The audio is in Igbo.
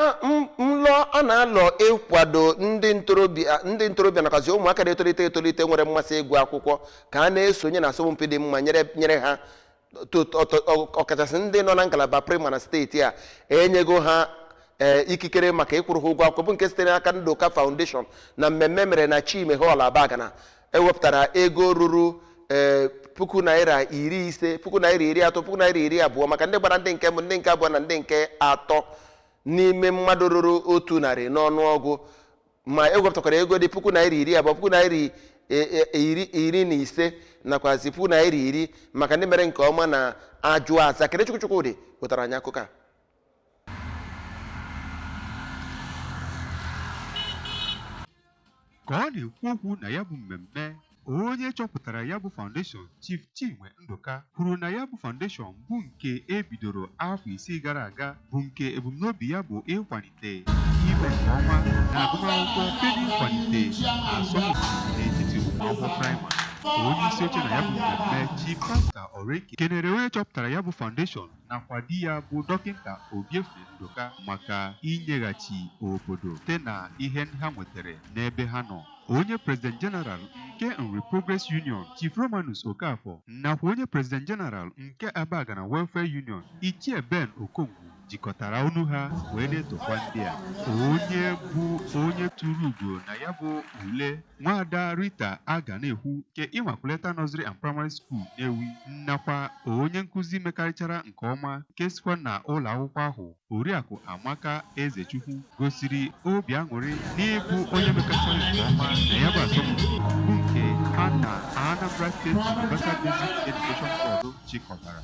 mlọ a na-alọ ịkwado ndị ntorobịa nakwazi ụmụaka na-etolite etolite nwere mmasị ịgụ akwụkwọ ka a na-esonye na asọmpi dị mma nyere ha ọkachasị ndị nọ na ngalaba praịmarị na steeti a enyego ha ikikere maka ịkwụrụ ha ụgwọ akwụkwọ bụ nke sitere n'aka Nduka Fundation na mmemme mere na Chime Hall Abagana ewepụtara ego ruru puku naira 50, puku naira 30, puku naira 20 maka ndị gbara ndị nke mbụ, ndị nke abụọ na ndị nke atọ n'ime mmadụ ruru 100 n'ọnụọgụ, ma ewepụtakwara ego dị puku naira 20, puku naira 15 nakwazi puku naira 10 maka ndị mere nke ọma na ajụ aza. Kene Chukwuchukwudị wetara anyị akụkọ a. Ka ọ na-ekwu okwu na ya bụ mmemme, onye chọpụtara ya bụ foundation Chief Chinwe Nduka kwuru na ya bụ foundation bụ nke ebidoro afọ 6 gara aga, bụ nke ebumnobi ya bụ ịkwalite ime nke ọma na agụmakwụkwọ nke n'ịkwalite asọmpi n'etiti ụmụ akwụkwọ praịmarị. Onye isi oche na ya bụ mmemme Chief Pastor Oreke kenere onye chọpụtara ya bụ foundation nakwa di ya bụ dọkịta Obiefie Nduka maka inyeghachi obodo site na ihe ha nwetara n'ebe ha nọ. Onye President General nke Nri Progress Union Chief Romanus Okafor nakwa onye President General nke Abagana Welfare Union Ichie Ben Okongwu jikọtara ọnụ ha wee na-etokwa ndị a. Onye bụ onye tụrụ ugo na ya bụ ule Nwada Rita Aga-na-ekwu nke Umuakwukwo Nursery and Primary School Nnewi nakwa onye nkụzi mekarịchara nke ọma nke sikwa na ụlọ akwụkwọ ahụ Oriakụ Amaka Ezechukwu gosiri obi aṅụrị n'ịbụ onye mekarịchara nke ọma na ya bụ asọmpi bụ nke ha na Anambra State Universal Basic Education Board chịkọtara.